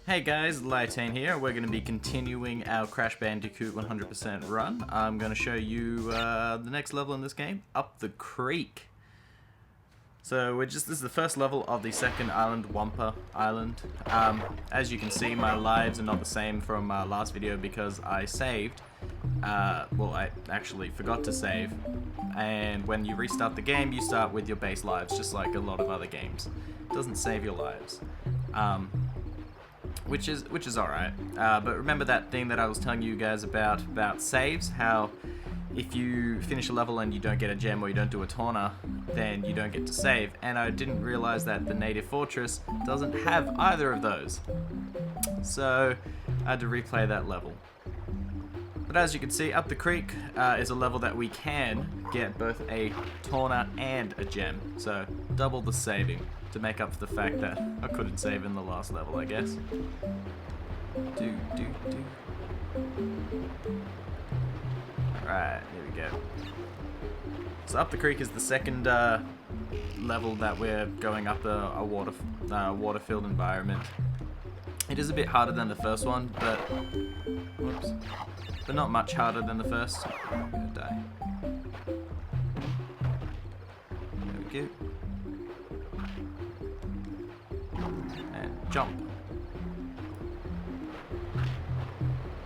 Hey guys, Lytane here. We're going to be continuing our Crash Bandicoot 100% run. I'm going to show you the next level in this game, Up the Creek. So this is the first level of the second island, Wumpa Island. As you can see, my lives are not the same from last video because I saved. Well, I actually forgot to save. And when you restart the game, you start with your base lives, just like a lot of other games. It doesn't save your lives. Which is alright. But remember that thing that I was telling you guys about saves? How if you finish a level and you don't get a gem or you don't do a tauner, then you don't get to save. And I didn't realize that the native fortress doesn't have either of those. So I had to replay that level. But as you can see, Up the Creek is a level that we can get both a tauner and a gem. So double the saving to make up for the fact that I couldn't save in the last level, I guess. Alright, here we go. So Up the Creek is the second level that we're going up a water-filled environment. It is a bit harder than the first one, but whoops, but not much harder than the first. I'm gonna die. There we go. And jump.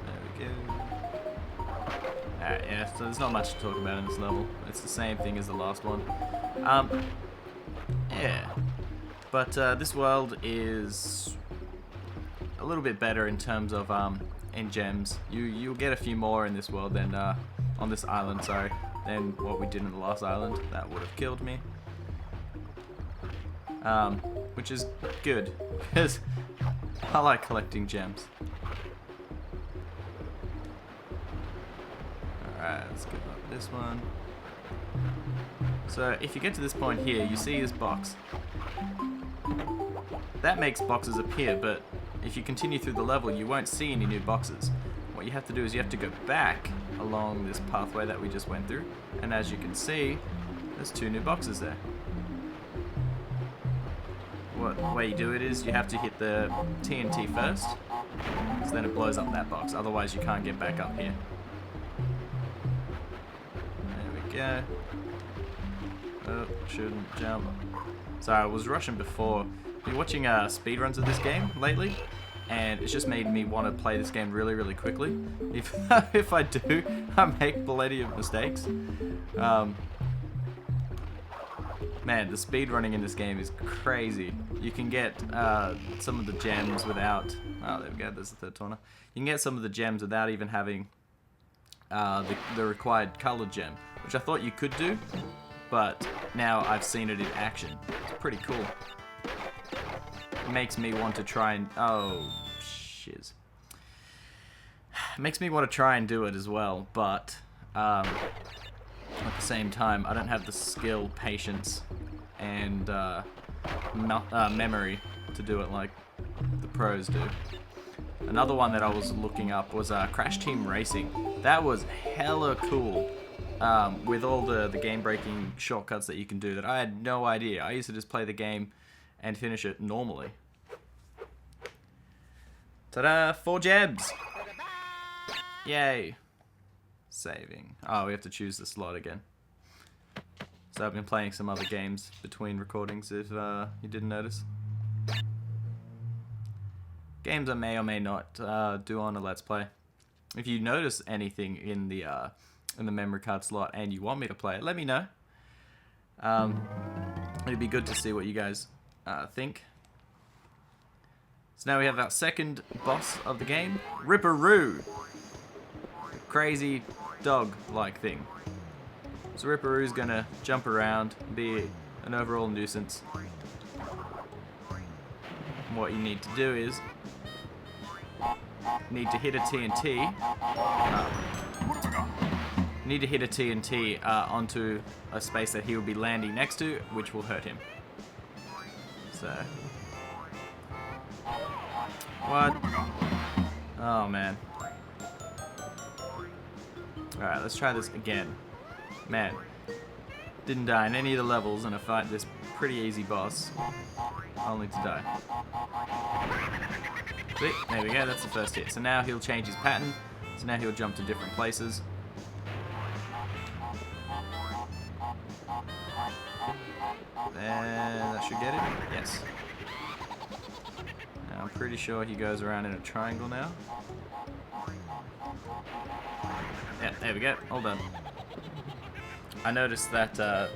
There we go. Alright, yeah, so there's not much to talk about in this level. It's the same thing as the last one. Yeah. But this world is a little bit better in terms of in gems. You'll get a few more in this world than on this island, sorry, than what we did in the last island. That would have killed me. Which is good because I like collecting gems. Alright, let's give up this one. So if you get to this point here, you see this box. That makes boxes appear, but if you continue through the level, you won't see any new boxes. What you have to do is you have to go back along this pathway that we just went through, and as you can see, there's 2 new boxes there. What way you do it is you have to hit the TNT first, so then it blows up that box, otherwise you can't get back up here. There we go. Oh, shouldn't jump. Sorry, I was rushing before. I've been watching speedruns of this game lately, and it's just made me want to play this game really, really quickly. If I do, I make plenty of mistakes. Man, the speedrunning in this game is crazy. You can get some of the gems without... Oh, there we go, there's the third tauner. You can get some of the gems without even having the required colored gem, which I thought you could do, but now I've seen it in action. It's pretty cool. It makes me want to try and... Oh, shiz. It makes me want to try and do it as well, but at the same time, I don't have the skill, patience, and memory to do it like the pros do. Another one that I was looking up was Crash Team Racing. That was hella cool. With all the game-breaking shortcuts that you can do that I had no idea. I used to just play the game and finish it normally. Ta-da! 4 gems! Yay! Saving. Oh, we have to choose the slot again. So I've been playing some other games between recordings if you didn't notice. Games I may or may not do on a Let's Play. If you notice anything in the memory card slot and you want me to play it, let me know. It'd be good to see what you guys think. So now we have our second boss of the game, Ripperoo. Crazy dog-like thing. So Ripperoo's gonna jump around, be an overall nuisance. What you need to do is need to hit a TNT. Need to hit a TNT onto a space that he will be landing next to, which will hurt him. So, what? Oh man. Alright, let's try this again. Man, didn't die in any of the levels, and I fight this pretty easy boss, only to die. See, there we go, that's the first hit. So now he'll change his pattern. So now he'll jump to different places. And that should get it. Yes. Now I'm pretty sure he goes around in a triangle now. Yeah, there we go. All done. I noticed that the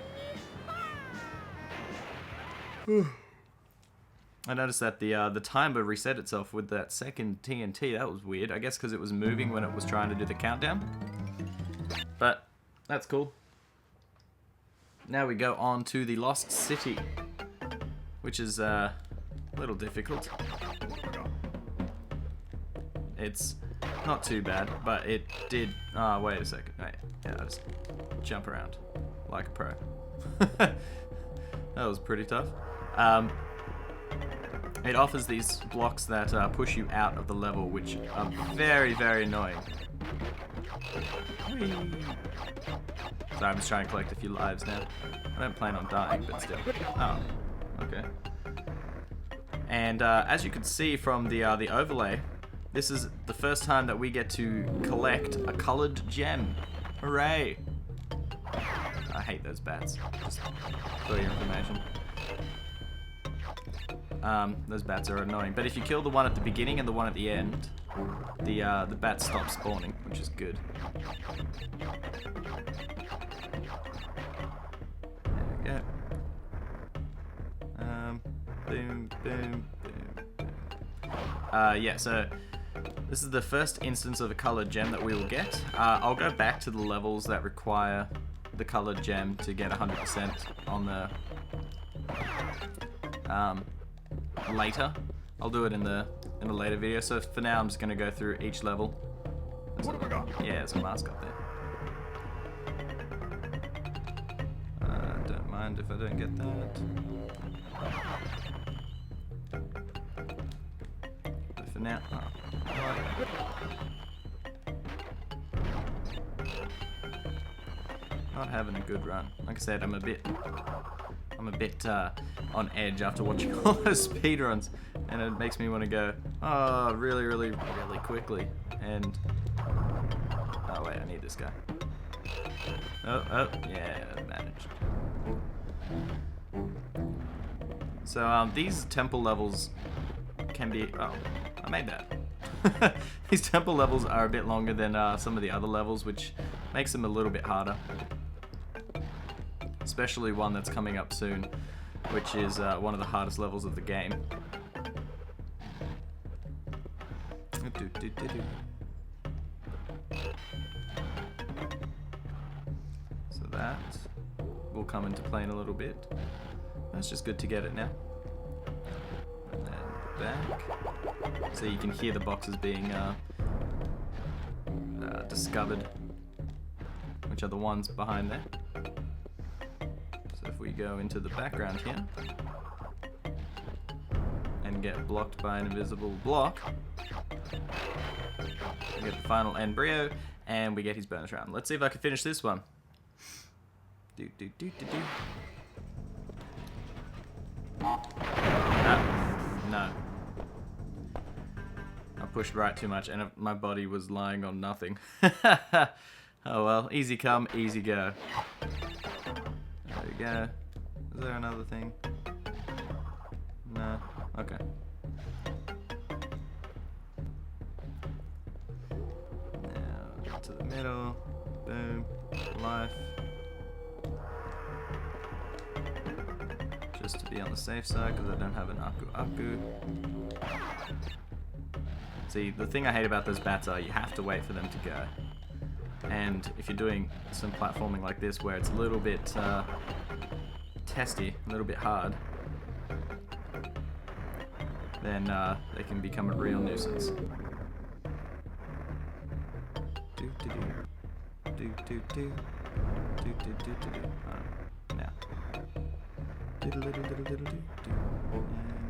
timer reset itself with that second TNT. That was weird. I guess because it was moving when it was trying to do the countdown. But that's cool. Now we go on to the Lost City, which is a little difficult. It's not too bad, but it did... Oh, wait a second. Wait. Yeah, I just jump around like a pro. That was pretty tough. It offers these blocks that push you out of the level, which are very, very annoying. Whee! Sorry, I'm just trying to collect a few lives now. I don't plan on dying, but still. Oh, okay. And as you can see from the overlay, this is the first time that we get to collect a colored gem. Hooray! I hate those bats. Just for your information. Those bats are annoying. But if you kill the one at the beginning and the one at the end, the bats stop spawning, which is good. There we go. Boom, boom, boom, boom. Yeah, so this is the first instance of a colored gem that we will get. I'll go back to the levels that require the colored gem to get 100% on the later. I'll do it in a later video. So for now, I'm just gonna go through each level. What have we got? Yeah, there's a mascot there. Don't mind if I don't get that. But for now, not having a good run. Like I said, I'm a bit on edge after watching all those speedruns, and it makes me want to go, oh, really, really, really quickly. And oh wait, I need this guy. Oh, yeah, managed. So these temple levels can be. Oh, I made that. These temple levels are a bit longer than some of the other levels, which makes them a little bit harder. Especially one that's coming up soon, which is one of the hardest levels of the game. So that will come into play in a little bit. That's just good to get it now. And then back. So you can hear the boxes being discovered, which are the ones behind there. So if we go into the background here and get blocked by an invisible block, we get the final embryo and we get his bonus round. Let's see if I can finish this one. No. I pushed right too much and my body was lying on nothing. Oh well, easy come, easy go. There we go. Is there another thing? No. Okay. Now to the middle. Boom. Life. Just to be on the safe side because I don't have an Aku. See, the thing I hate about those bats are you have to wait for them to go. And if you're doing some platforming like this where it's a little bit testy, a little bit hard, then they can become a real nuisance. Now. And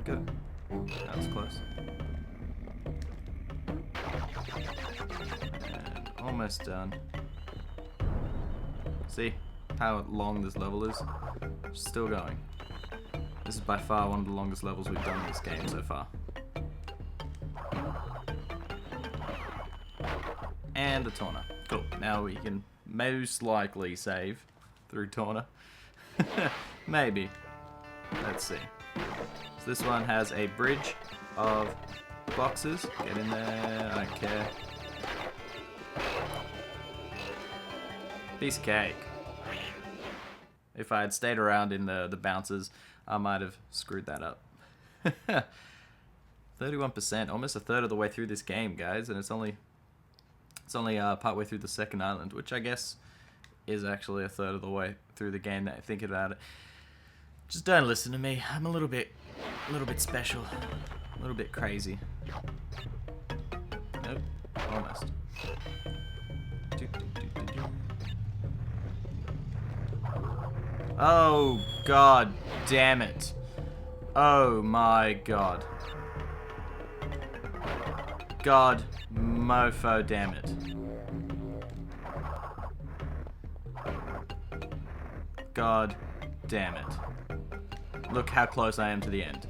go. That was close. And almost done. See how long this level is? Still going. This is by far one of the longest levels we've done in this game so far. and the Tawna. Cool. Now we can most likely save through Tawna. Maybe. Let's see. So this one has a bridge of boxes. Get in there. I don't care. Piece of cake. If I had stayed around in the bounces, I might have screwed that up. 31%, almost a third of the way through this game, guys, and it's only partway through the second island, which I guess is actually a third of the way through the game. That thinking about it, just don't listen to me. I'm a little bit special, a little bit crazy. Nope, almost. Oh, god damn it. Oh my god. God mofo damn it. God damn it. Look how close I am to the end.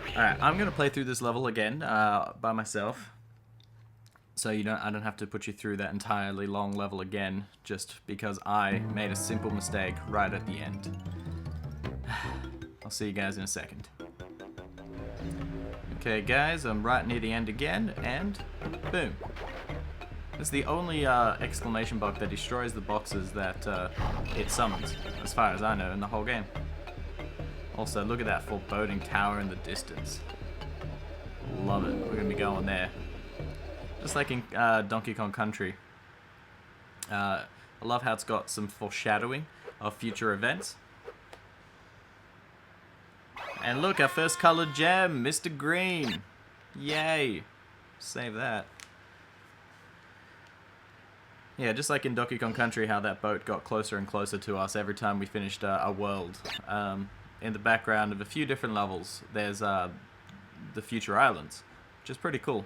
Alright, I'm gonna play through this level again by myself. So I don't have to put you through that entirely long level again, just because I made a simple mistake right at the end. I'll see you guys in a second. Okay guys, I'm right near the end again, and boom. It's the only exclamation bug that destroys the boxes that it summons, as far as I know, in the whole game. Also, look at that foreboding tower in the distance. Love it. We're going to be going there. Just like in Donkey Kong Country. I love how it's got some foreshadowing of future events. And look, our first colored gem, Mr. Green. Yay. Save that. Yeah, just like in Donkey Kong Country, how that boat got closer and closer to us every time we finished a world. In the background of a few different levels, there's the future islands, which is pretty cool.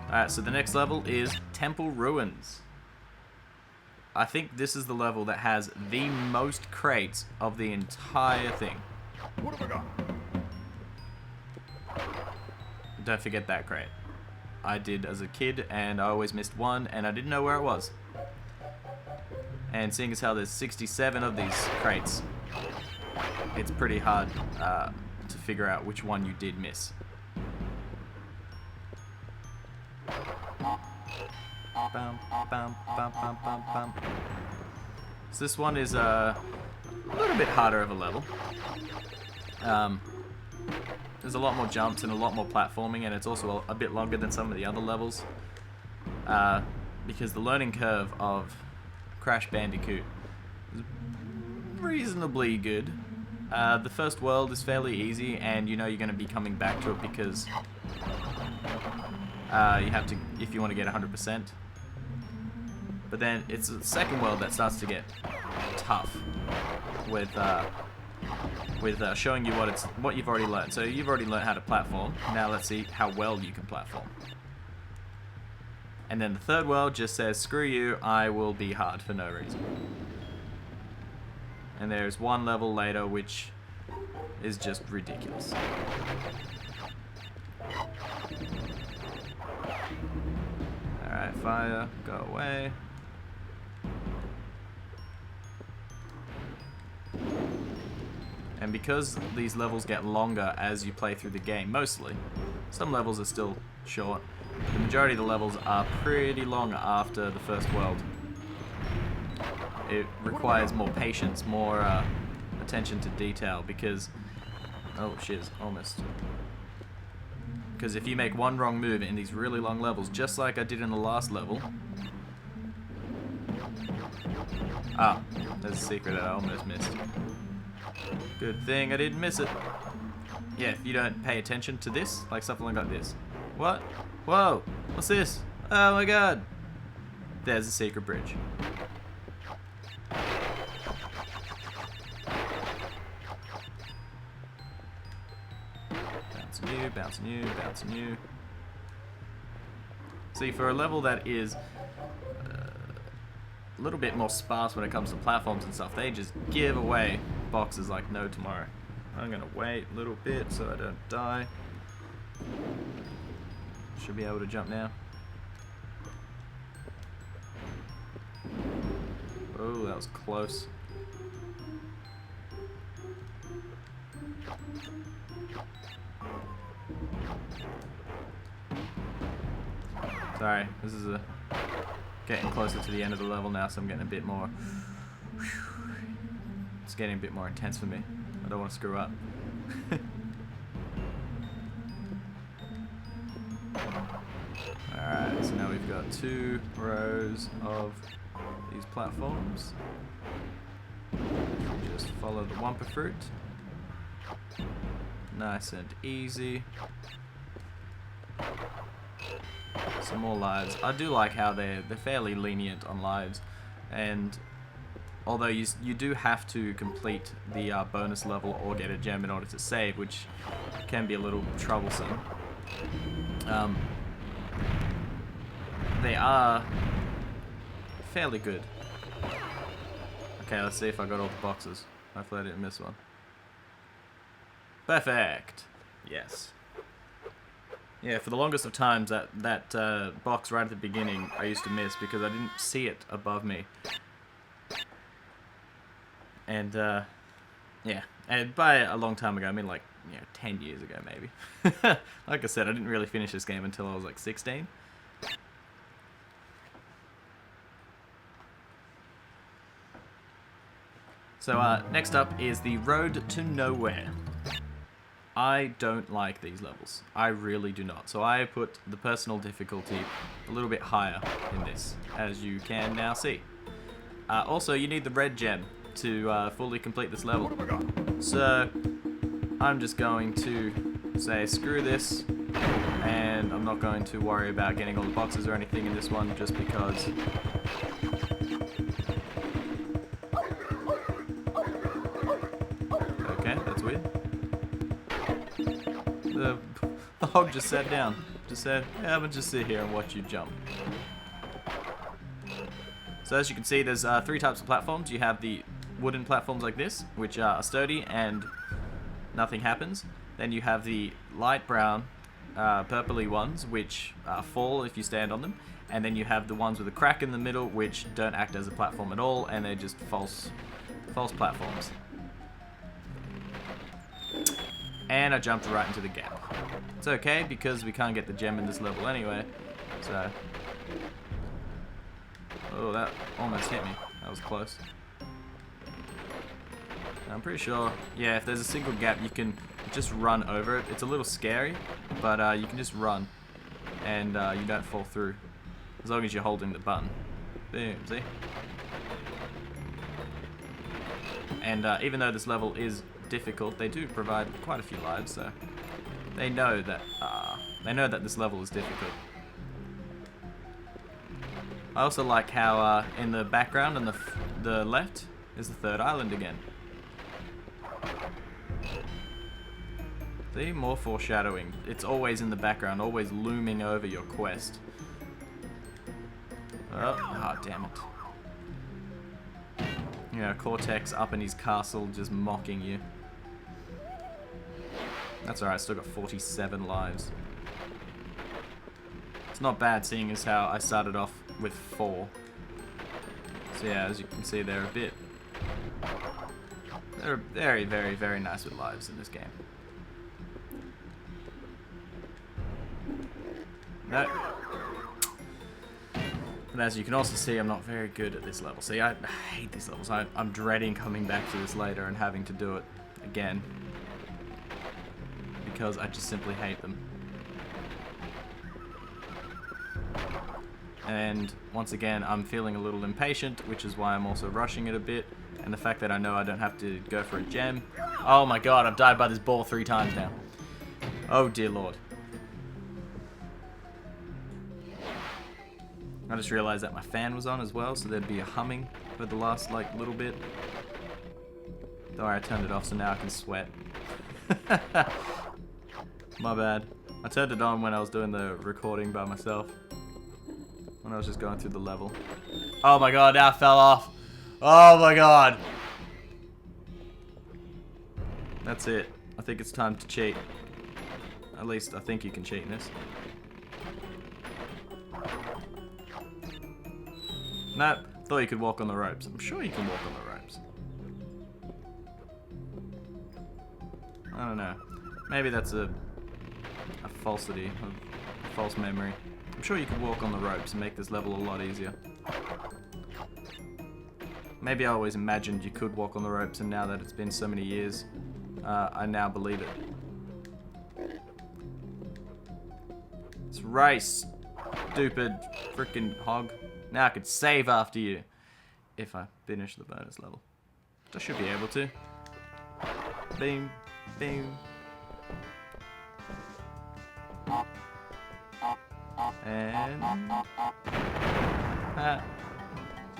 Alright, so the next level is Temple Ruins. I think this is the level that has the most crates of the entire thing. What have I got? Don't forget that crate. I did as a kid, and I always missed one, and I didn't know where it was. And seeing as how there's 67 of these crates, it's pretty hard to figure out which one you did miss. Bum, bum, bum, bum, bum, bum. So this one is a little bit harder of a level. There's a lot more jumps and a lot more platforming, and it's also a bit longer than some of the other levels. Because the learning curve of Crash Bandicoot is reasonably good. The first world is fairly easy, and you know you're going to be coming back to it because you have to, if you want to get 100%. But then it's the second world that starts to get tough with showing you what you've already learned. So you've already learned how to platform. Now let's see how well you can platform. And then the third world just says, screw you, I will be hard for no reason. And there's one level later which is just ridiculous. Alright, fire, go away. And because these levels get longer as you play through the game, mostly, some levels are still short, the majority of the levels are pretty long after the first world. It requires more patience, more attention to detail, because, oh shiz, almost. Because if you make one wrong move in these really long levels, just like I did in the last level, ah, there's a secret that I almost missed. Good thing I didn't miss it. Yeah, if you don't pay attention to this, like something like this. What? Whoa, what's this? Oh my god. There's a secret bridge. Bouncing you, bouncing you, bouncing you. See, for a level that is a little bit more sparse when it comes to platforms and stuff, they just give away boxes like no tomorrow. I'm gonna wait a little bit so I don't die. Should be able to jump now. Oh, that was close. Sorry, this is getting closer to the end of the level now, so I'm getting a bit more... It's getting a bit more intense for me. I don't want to screw up. Alright, so now we've got 2 rows of these platforms. Just follow the Wumpa fruit. Nice and easy. Some more lives. I do like how they're fairly lenient on lives, and although you do have to complete the bonus level or get a gem in order to save, which can be a little troublesome. They are fairly good. Okay, let's see if I got all the boxes. Hopefully I didn't miss one. Perfect. Yes. Yeah, for the longest of times, that box right at the beginning I used to miss because I didn't see it above me. And yeah, and by a long time ago, I mean like 10 years ago maybe. Like I said, I didn't really finish this game until I was like 16. So next up is the Road to Nowhere. I don't like these levels. I really do not. So I put the personal difficulty a little bit higher in this, as you can now see. Also, you need the red gem to fully complete this level. So I'm just going to say screw this, and I'm not going to worry about getting all the boxes or anything in this one, just because that's weird. The hog just sat down. Just said, yeah, I'm gonna just sit here and watch you jump. So as you can see, there's 3 types of platforms. You have the wooden platforms like this, which are sturdy and nothing happens. Then you have the light brown, purpley ones, which fall if you stand on them. And then you have the ones with a crack in the middle, which don't act as a platform at all, and they're just false platforms. And I jumped right into the gap. It's okay, because we can't get the gem in this level anyway, so... Oh, that almost hit me. That was close. I'm pretty sure, yeah, if there's a single gap, you can just run over it. It's a little scary, but you can just run, and you don't fall through, as long as you're holding the button. Boom, see? And even though this level is difficult, they do provide quite a few lives, so they know that this level is difficult. I also like how in the background on the left is the 3rd island again. See, more foreshadowing. It's always in the background, always looming over your quest. Oh, damn it. You know, Cortex up in his castle just mocking you. That's alright, still got 47 lives. It's not bad, seeing as how I started off with 4. So yeah, as you can see, they're very, very, very nice with lives in this game. No. And as you can also see, I'm not very good at this level. See, I hate these levels. I'm dreading coming back to this later and having to do it again, because I just simply hate them. And once again, I'm feeling a little impatient, which is why I'm also rushing it a bit. And the fact that I know I don't have to go for a gem. Oh my god, I've died by this ball 3 times now. Oh dear lord. I just realized that my fan was on as well, so there'd be a humming for the last little bit. Don't worry, I turned it off, so now I can sweat. My bad. I turned it on when I was doing the recording by myself, when I was just going through the level. Oh my god, now I fell off. Oh my god. That's it. I think it's time to cheat. At least I think you can cheat in this. Nope, thought you could walk on the ropes. I'm sure you can walk on the ropes. I don't know. Maybe that's a falsity, a false memory. I'm sure you could walk on the ropes and make this level a lot easier. Maybe I always imagined you could walk on the ropes, and now that it's been so many years, I now believe it. It's race, stupid freaking hog. Now I could save after you if I finish the bonus level. I should be able to. Bing, bing. And a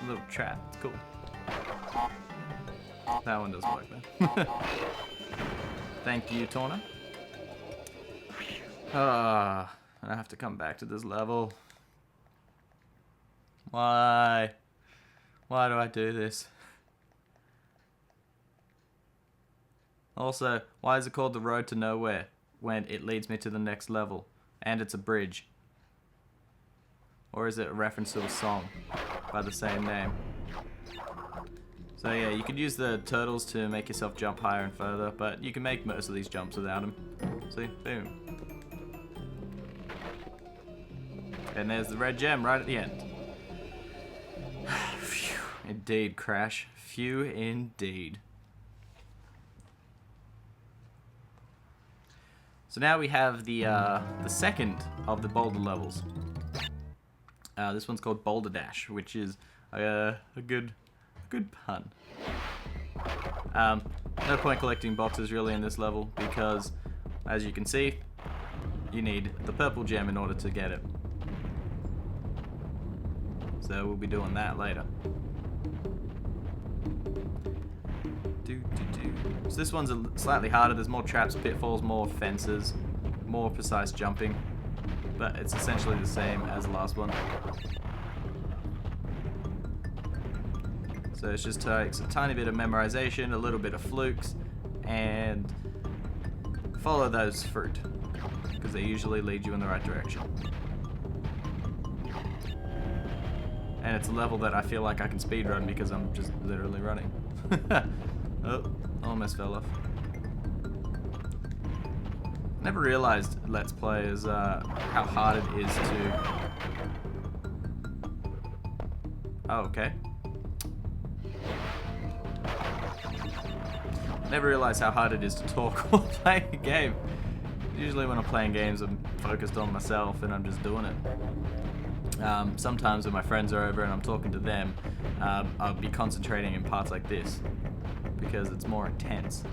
little trap. It's cool. That one doesn't work though. Thank you, Torna. I have to come back to this level. Why? Why do I do this? Also, why is it called the Road to Nowhere when it leads me to the next level? And it's a bridge. Or is it a reference to a song by the same name? So yeah, you could use the turtles to make yourself jump higher and further, but you can make most of these jumps without them. See? Boom. And there's the red gem right at the end. Phew. Indeed, Crash. Phew, indeed. So now we have the second of the boulder levels. This one's called Boulder Dash, which is a good pun. No point collecting boxes really in this level because, as you can see, you need the purple gem in order to get it. So we'll be doing that later. So this one's slightly harder. There's more traps, pitfalls, more fences, more precise jumping, but it's essentially the same as the last one. So it just takes a tiny bit of memorization, a little bit of flukes, and follow those fruit, because they usually lead you in the right direction. And it's a level that I feel like I can speedrun because I'm just literally running. Oh, almost fell off. Never realized Let's Play is how hard it is to... Oh, okay. Never realized how hard it is to talk while playing a game. Usually when I'm playing games, I'm focused on myself and I'm just doing it. Sometimes when my friends are over and I'm talking to them, I'll be concentrating in parts like this because it's more intense.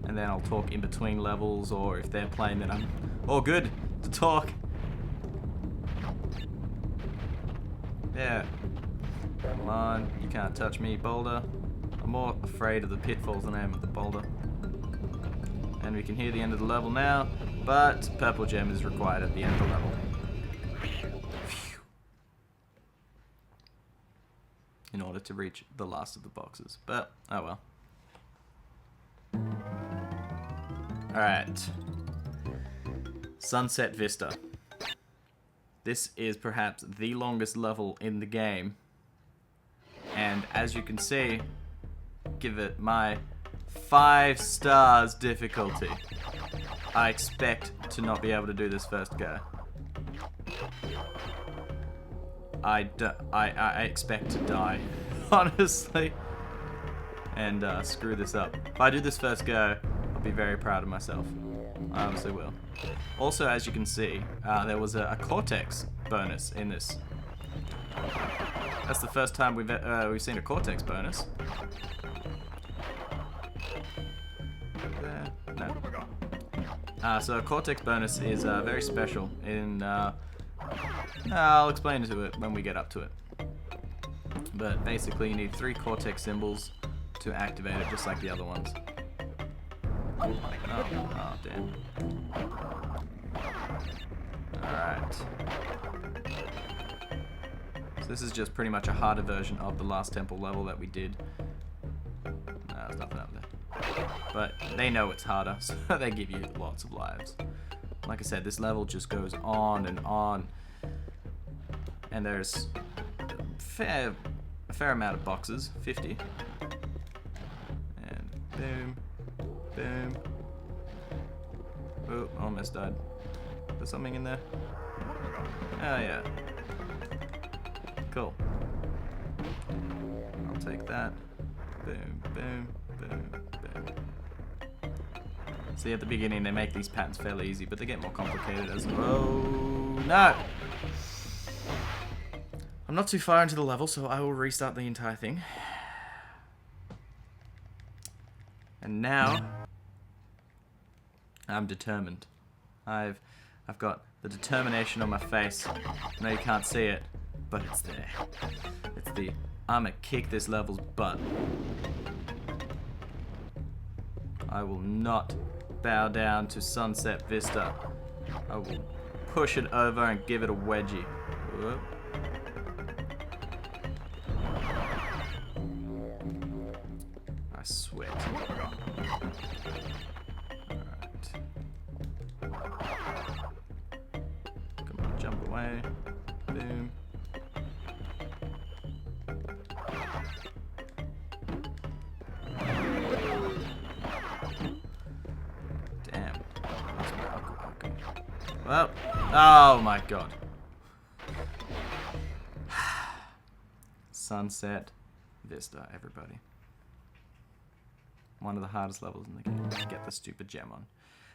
And then I'll talk in between levels, or if they're playing, then I'm all good to talk. Yeah. Come on, you can't touch me, boulder. I'm more afraid of the pitfalls than I am of the boulder. And we can hear the end of the level now, but purple gem is required at the end of the level. In order to reach the last of the boxes, but oh well. Alright. Sunset Vista. This is perhaps the longest level in the game, and as you can see, give it my 5 stars difficulty. I expect to not be able to do this first go. I expect to die, honestly, and screw this up. If I do this first go, I'll be very proud of myself. I honestly will. Also, as you can see, there was a Cortex bonus in this. That's the first time we've seen a Cortex bonus. No. So a Cortex bonus is very special in... I'll explain to it when we get up to it. But basically you need 3 Cortex symbols to activate it, just like the other ones. Oh damn. Alright. So this is just pretty much a harder version of the last temple level that we did. There's nothing up there. but they know it's harder, so they give you lots of lives. Like I said, this level just goes on and on, and there's a fair amount of boxes, 50. And boom, boom. Oh, almost died. There's something in there. Oh yeah. Cool. I'll take that. Boom, boom, boom, boom. See, at the beginning they make these patterns fairly easy, but they get more complicated as well. Oh, no! I'm not too far into the level, so I will restart the entire thing. And now, I'm determined. I've got the determination on my face. I know you can't see it, but it's there. It's the I'ma kick this level's butt. I will not bow down to Sunset Vista. I will push it over and give it a wedgie. Whoop. I sweat. Alright. Come on, jump away. Boom. Damn. Well, oh my god. Sunset Vista, everybody. One of the hardest levels in the game to get the stupid gem on.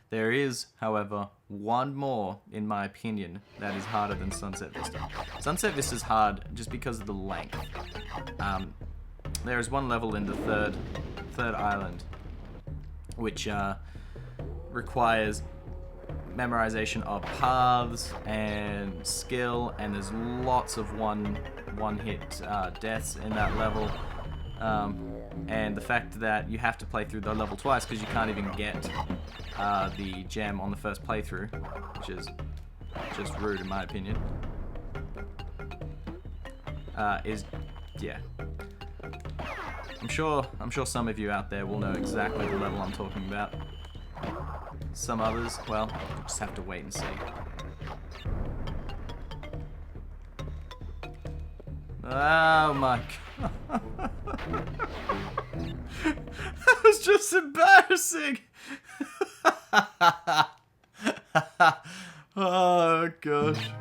There is, however, one more, in my opinion, that is harder than Sunset Vista. Sunset Vista is hard just because of the length. There is one level in the third island, which requires memorization of paths and skill, and there's lots of one-hit deaths in that level. And the fact that you have to play through the level twice because you can't even get the gem on the first playthrough, which is just rude in my opinion, is, yeah. I'm sure some of you out there will know exactly the level I'm talking about. Some others, well, you'll just have to wait and see. Oh my god. That was just embarrassing. Oh gosh.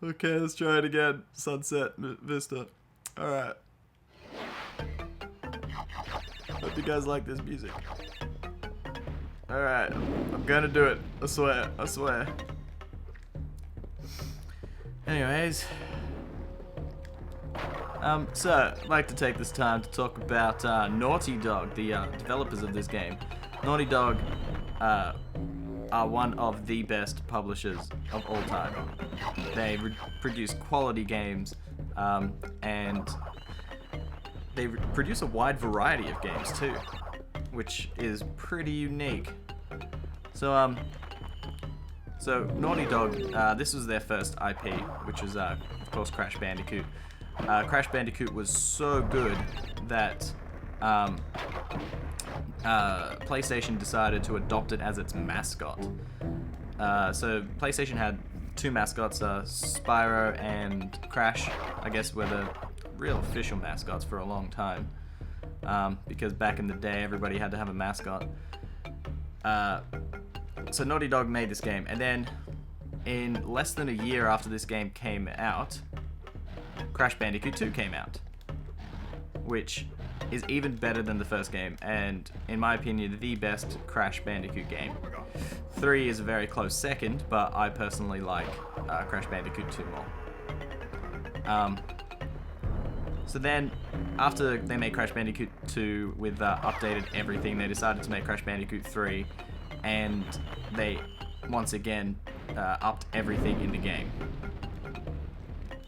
Okay, let's try it again. Sunset Vista. Alright. Hope you guys like this music. Alright, I'm gonna do it. I swear, I swear. Anyways. So, I'd like to take this time to talk about Naughty Dog, the developers of this game. Naughty Dog are one of the best publishers of all time. They produce quality games, and they produce a wide variety of games too, which is pretty unique. So, Naughty Dog, this was their first IP, which was, of course, Crash Bandicoot. Crash Bandicoot was so good that PlayStation decided to adopt it as its mascot. So PlayStation had two mascots, Spyro and Crash, I guess, were the real official mascots for a long time, because back in the day everybody had to have a mascot. So Naughty Dog made this game, and then in less than a year after this game came out, Crash Bandicoot 2 came out, which is even better than the first game, and in my opinion, the best Crash Bandicoot game. 3 is a very close second, but I personally like Crash Bandicoot 2 more. So then, after they made Crash Bandicoot 2 with updated everything, they decided to make Crash Bandicoot 3, and they, once again, upped everything in the game.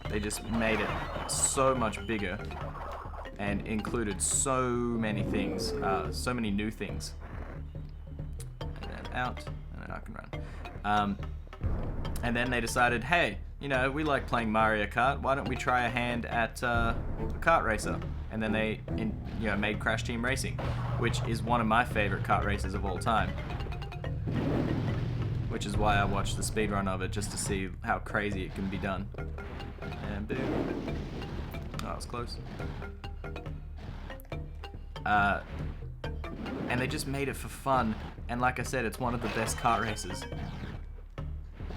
They just made it so much bigger and included so many things, so many new things. And then out, and then I can run. And then they decided, hey, you know, we like playing Mario Kart, why don't we try a hand at a kart racer? and then they made Crash Team Racing, which is one of my favorite kart races of all time. Which is why I watched the speedrun of it, just to see how crazy it can be done. And boom. Oh, that was close. And they just made it for fun, and like I said, it's one of the best kart races.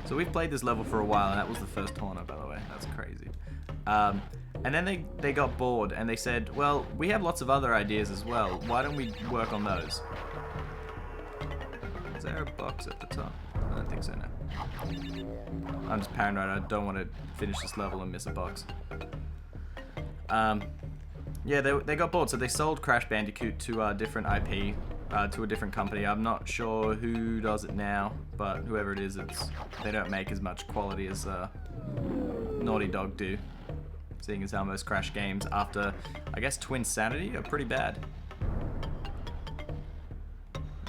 So we've played this level for a while, and that was the first corner, by the way. That's crazy. And then they got bored, and they said, well, we have lots of other ideas as well. Why don't we work on those? Is there a box at the top? I don't think so, no. I'm just paranoid. I don't want to finish this level and miss a box. Yeah, they got bored, so they sold Crash Bandicoot to a different IP, to a different company. I'm not sure who does it now, but whoever it is, they don't make as much quality as Naughty Dog do. Seeing as how most Crash games after, I guess, Twinsanity are pretty bad.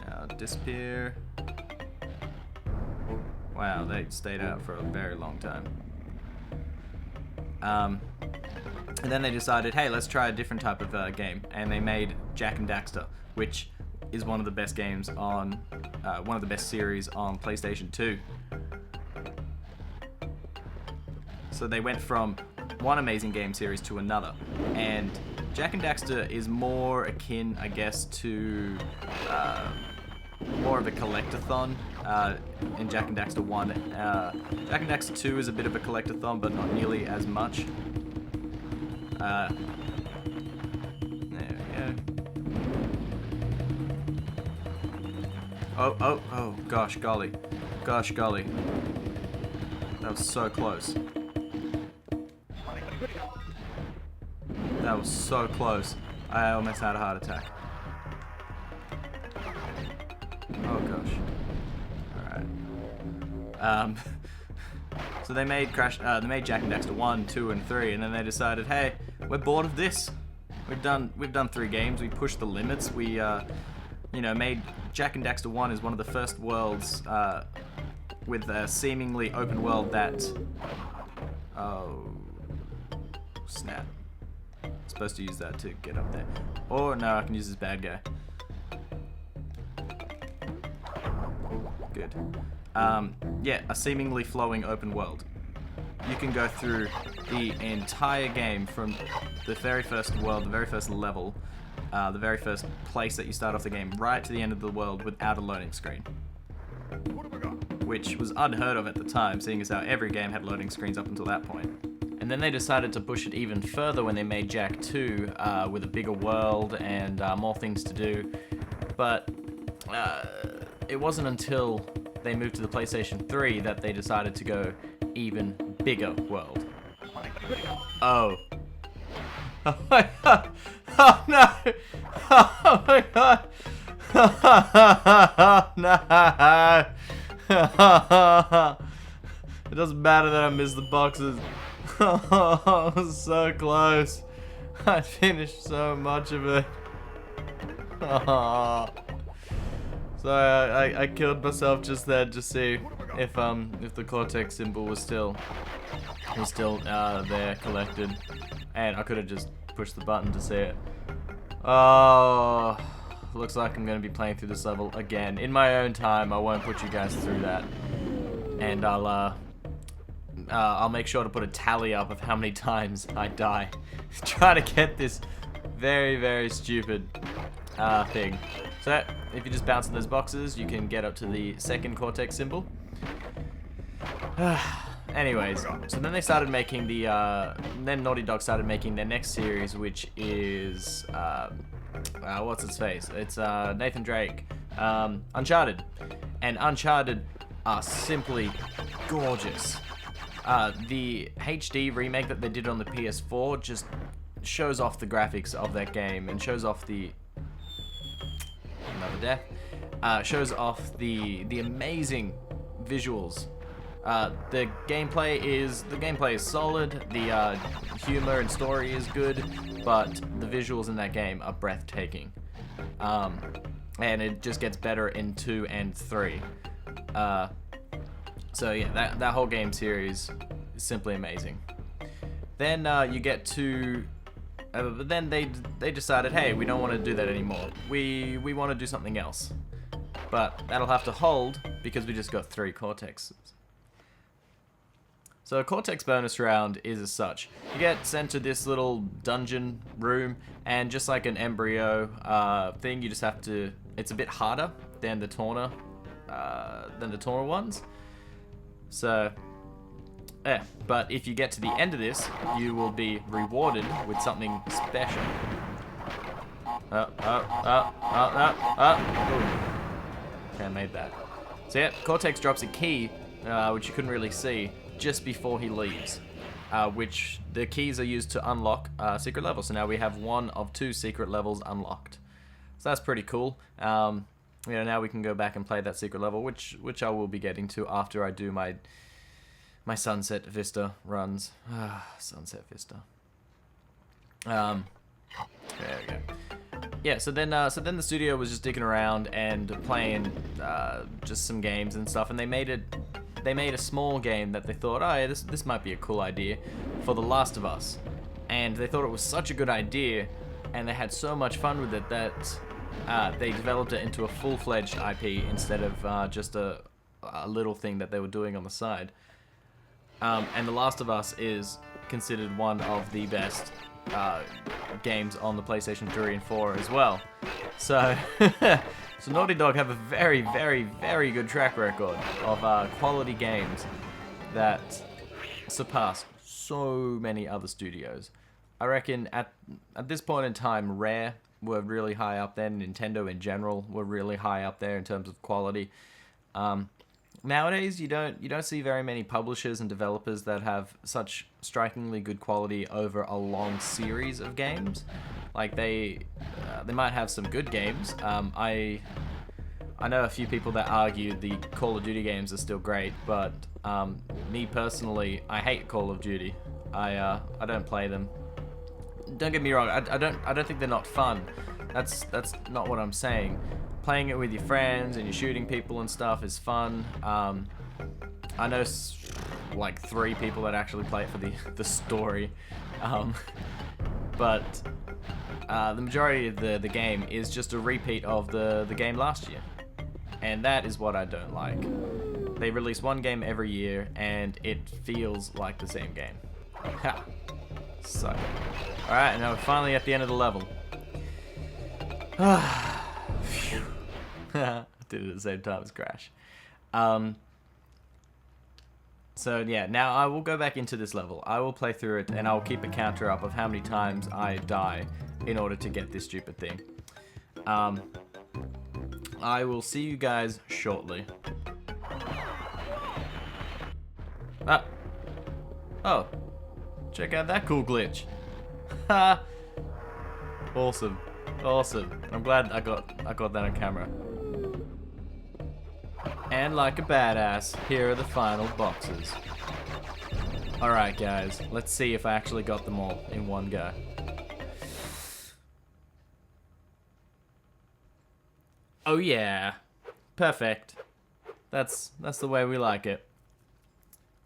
Now, disappear. Wow, they stayed out for a very long time. And then they decided, hey, let's try a different type of game. And they made Jak and Daxter, which is one of the best games on, one of the best series on PlayStation 2. So they went from one amazing game series to another. And Jak and Daxter is more akin, I guess, to more of a collectathon in Jak and Daxter 1. Jak and Daxter 2 is a bit of a collectathon, but not nearly as much. There we go. Oh, gosh golly. Gosh golly. That was so close. That was so close. I almost had a heart attack. Oh gosh. Alright. So they made Jak and Daxter 1, 2, and 3, and then they decided, hey, we're bored of this. We've done 3 games. We pushed the limits. We made Jak and Daxter 1 is one of the first worlds with a seemingly open world that. Oh snap! I'm supposed to use that to get up there. Or no, I can use this bad guy. Good. Yeah, a seemingly flowing open world. You can go through the entire game from the very first world, the very first level, the very first place that you start off the game, right to the end of the world without a loading screen. Which was unheard of at the time, seeing as how every game had loading screens up until that point. And then they decided to push it even further when they made Jak 2, with a bigger world and more things to do. But it wasn't until they moved to the PlayStation 3 that they decided to go even bigger world. Oh. Oh my god. Oh no. Oh my god. Oh no. It doesn't matter that I missed the boxes. Oh, I was so close. I finished so much of it. Oh. So I killed myself just then to see if the Cortex symbol was still there collected, and I could have just pushed the button to see it. Oh, looks like I'm gonna be playing through this level again in my own time. I won't put you guys through that, and I'll make sure to put a tally up of how many times I die trying to get this very, very stupid thing. So if you just bounce in those boxes, you can get up to the second Cortex symbol. Anyways, so then they started making then Naughty Dog started making their next series, which is, what's its face? It's Nathan Drake, Uncharted. And Uncharted are simply gorgeous. The HD remake that they did on the PS4 just shows off the graphics of that game and shows off the another death. Shows off the amazing visuals. The gameplay is solid. The humor and story is good, but the visuals in that game are breathtaking. And it just gets better in 2 and 3. So yeah, that whole game series is simply amazing. Then you get to But then they decided, hey, we don't want to do that anymore. We want to do something else. But that'll have to hold because we just got 3 Cortexes. So a Cortex bonus round is as such. You get sent to this little dungeon room, and just like an embryo thing, you just have to... It's a bit harder than the Torna ones. So, yeah. But if you get to the end of this, you will be rewarded with something special. Okay, I made that. So yeah, Cortex drops a key, which you couldn't really see, just before he leaves. Which the keys are used to unlock secret levels. So now we have 1 of 2 secret levels unlocked. So that's pretty cool. You know, now we can go back and play that secret level, which I will be getting to after I do my Sunset Vista runs. Sunset Vista. There we go. Yeah, so then the studio was just digging around and playing just some games and stuff, and they made a small game that they thought, oh yeah, this might be a cool idea for The Last of Us. And they thought it was such a good idea, and they had so much fun with it that they developed it into a full-fledged IP instead of just a little thing that they were doing on the side. And The Last of Us is considered one of the best games on the PlayStation 3 and 4 as well. So, so Naughty Dog have a very, very, very good track record of quality games that surpass so many other studios. I reckon at this point in time, Rare were really high up there, and Nintendo in general were really high up there in terms of quality. Nowadays, you don't see very many publishers and developers that have such strikingly good quality over a long series of games. Like they might have some good games. I know a few people that argue the Call of Duty games are still great, but me personally, I hate Call of Duty. I don't play them. Don't get me wrong. I don't think they're not fun. That's not what I'm saying. Playing it with your friends and you're shooting people and stuff is fun. I know like 3 people that actually play it for the story, but the majority of the game is just a repeat of the game last year, and that is what I don't like. They release one game every year and it feels like the same game. Ha! So, alright, now we're finally at the end of the level. Phew. I did it at the same time as Crash. So yeah, now I will go back into this level. I will play through it and I'll keep a counter up of how many times I die in order to get this stupid thing. I will see you guys shortly. Oh, check out that cool glitch. Ha! Awesome. I'm glad I got that on camera. And like a badass, here are the final boxes. Alright guys, let's see if I actually got them all in one go. Oh yeah, perfect. That's the way we like it.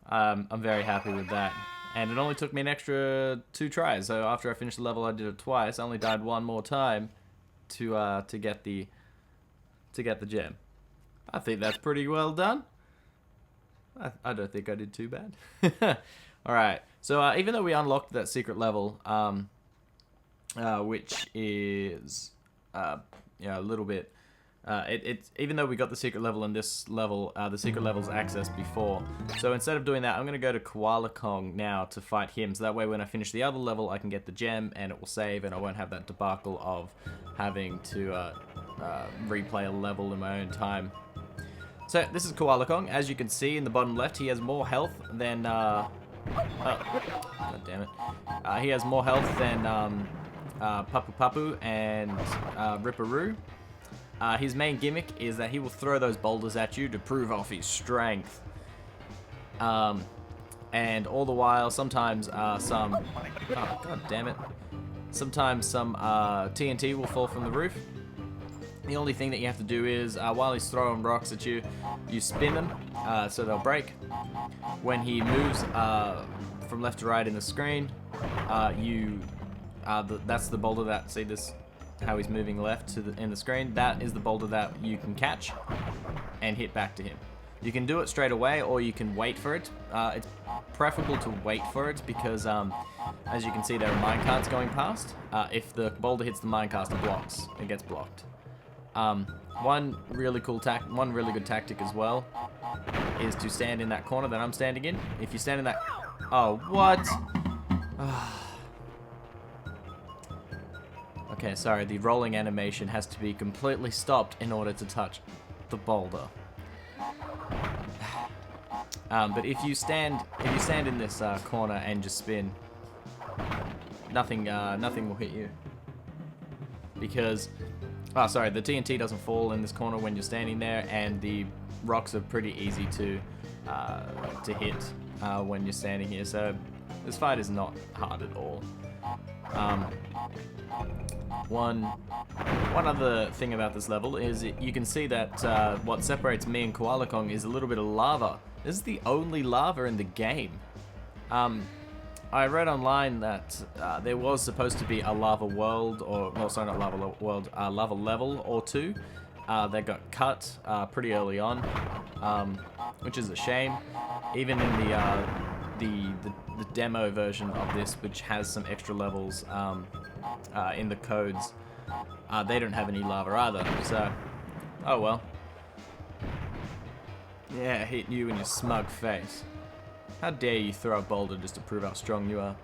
I'm very happy with that. And it only took me an extra 2 tries, so after I finished the level I did it twice. I only died 1 more time to get the gem. I think that's pretty well done. I don't think I did too bad. Alright, so even though we unlocked that secret level, which is a little bit... even though we got the secret level in this level, the secret level's accessed before. So instead of doing that, I'm going to go to Koala Kong now to fight him. So that way when I finish the other level, I can get the gem and it will save and I won't have that debacle of having to replay a level in my own time. So this is Koala Kong. As you can see in the bottom left, he has more health than... oh, god damn it. He has more health than Papu Papu and Ripperoo. His main gimmick is that he will throw those boulders at you to prove off his strength. And all the while, sometimes some... Oh, god damn it. Sometimes some TNT will fall from the roof. The only thing that you have to do is, while he's throwing rocks at you, you spin them so they'll break. When he moves from left to right in the screen, you that's the boulder that, see this, how he's moving left to in the screen. That is the boulder that you can catch and hit back to him. You can do it straight away, or you can wait for it. It's preferable to wait for it because, as you can see, there are minecarts going past. If the boulder hits the minecart, it gets blocked. One really good tactic as well is to stand in that corner that I'm standing in. If you stand in that, oh what? Okay, sorry. The rolling animation has to be completely stopped in order to touch the boulder. But if you stand in this corner and just spin, nothing will hit you. Because, oh sorry, the TNT doesn't fall in this corner when you're standing there, and the rocks are pretty easy to hit when you're standing here. So this fight is not hard at all. One other thing about this level is you can see that what separates me and Koala Kong is a little bit of lava. This is the only lava in the game. I read online that there was supposed to be a lava world, or no, sorry, not lava world, lava level or two that got cut pretty early on, which is a shame. Even in the demo version of this, which has some extra levels in the codes, they don't have any lava either. So, oh well. Yeah, hit you in your smug face. How dare you throw a boulder just to prove how strong you are?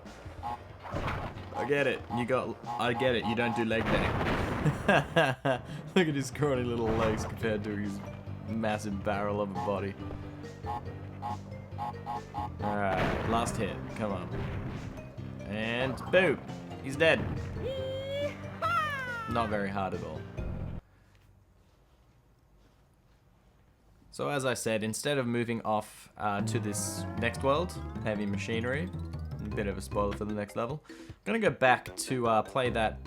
I get it. I get it. You don't do leg day. Look at his scrawny little legs compared to his massive barrel of a body. Alright, last hit. Come on. And boom! He's dead. Not very hard at all. So as I said, instead of moving off to this next world, heavy machinery, a bit of a spoiler for the next level, I'm going to go back to play that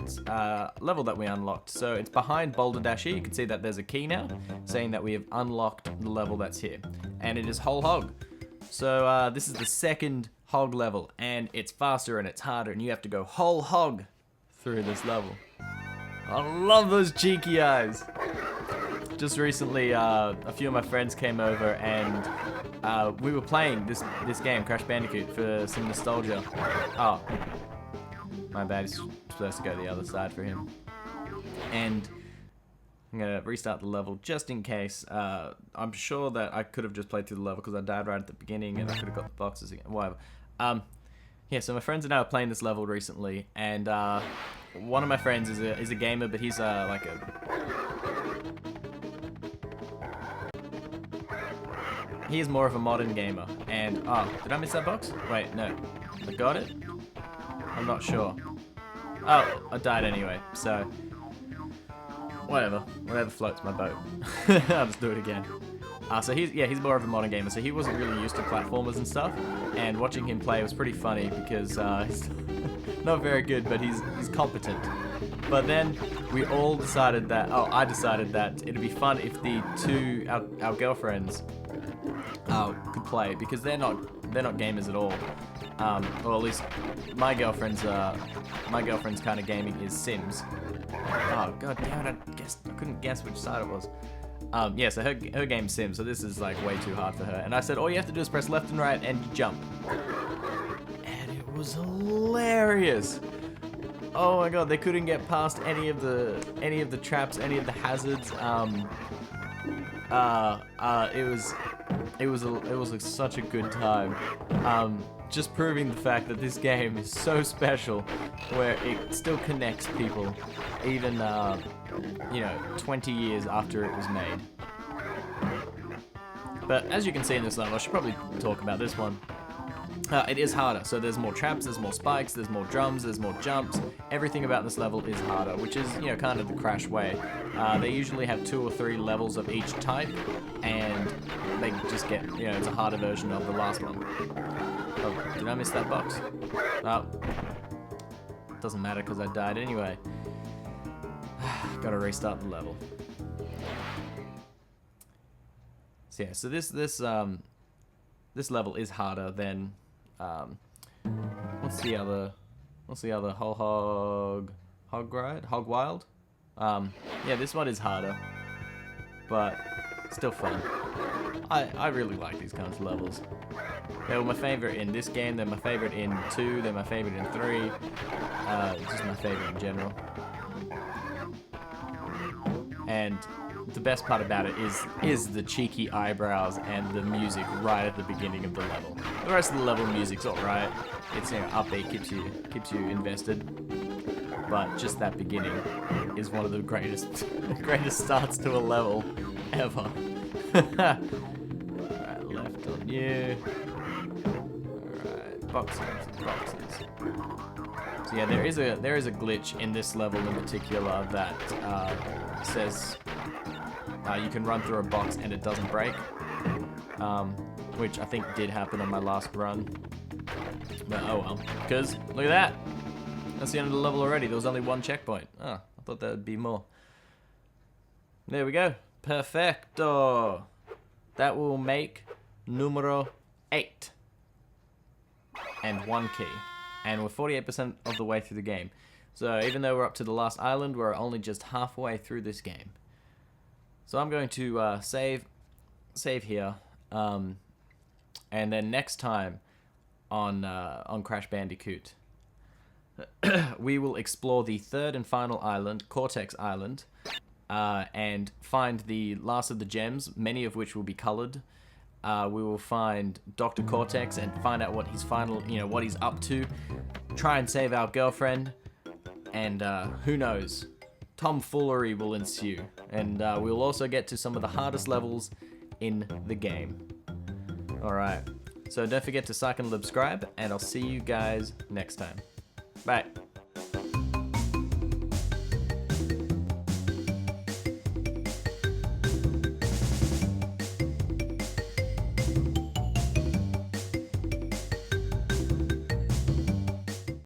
level that we unlocked. So it's behind Boulder Dash here. You can see that there's a key now saying that we have unlocked the level that's here. And it is Whole Hog. So this is the second hog level, and it's faster and it's harder, and you have to go whole hog through this level. I love those cheeky eyes. Just recently, a few of my friends came over, and we were playing this game, Crash Bandicoot, for some nostalgia. Oh, my bad. He's supposed to go the other side for him. And I'm gonna restart the level just in case. I'm sure that I could have just played through the level because I died right at the beginning, and I could have got the boxes again. Whatever. Yeah. So my friends and I were playing this level recently, and one of my friends is a gamer, but he's like a. He is more of a modern gamer, and oh, did I miss that box? Wait, no, I got it. I'm not sure. Oh, I died anyway, so whatever floats my boat. I'll just do it again. So he's more of a modern gamer, so he wasn't really used to platformers and stuff, and watching him play was pretty funny because he's not very good, but he's competent. But then we all decided that, I decided that it'd be fun if the two our girlfriends could play, because they're not gamers at all. Or at least my girlfriend's kind of gaming is Sims. Oh god damn it! I couldn't guess which side it was. Yeah, so her game's Sims, so this is like way too hard for her. And I said, all you have to do is press left and right and jump. And it was hilarious. Oh my god, they couldn't get past any of the traps, any of the hazards. It was like such a good time. Just proving the fact that this game is so special, where it still connects people, even 20 years after it was made. But as you can see in this level, I should probably talk about this one. It is harder, so there's more traps, there's more spikes, there's more drums, there's more jumps. Everything about this level is harder, which is, kind of the Crash way. They usually have 2 or 3 levels of each type, and they just get, it's a harder version of the last one. Oh, did I miss that box? Oh. Doesn't matter because I died anyway. Gotta restart the level. So yeah, so this level is harder than what's the other What's the other? Hog Wild? Yeah, this one is harder, but still fun. I really like these kinds of levels. They were my favorite in this game, they're my favorite in 2, they're my favorite in 3. Just my favorite in general. And the best part about it is the cheeky eyebrows and the music right at the beginning of the level. The rest of the level music's alright. It's, you know, upbeat, keeps you invested. But just that beginning is one of the greatest starts to a level ever. Alright, left on you. Alright, boxes. So yeah, there is a glitch in this level in particular that says you can run through a box and it doesn't break, which I think did happen on my last run. But oh well, because look at that. That's the end of the level already. There was only one checkpoint. Oh, I thought there would be more. There we go. Perfecto. That will make numero 8. And 1 key. And we're 48% of the way through the game. So even though we're up to the last island, we're only just halfway through this game. So I'm going to save here. And then next time on Crash Bandicoot, we will explore the third and final island, Cortex Island, and find the last of the gems, many of which will be colored. We will find Dr. Cortex and find out what what he's up to. Try and save our girlfriend, and who knows, tomfoolery will ensue. And we'll also get to some of the hardest levels in the game. Alright, so don't forget to like and subscribe, and I'll see you guys next time. Bye.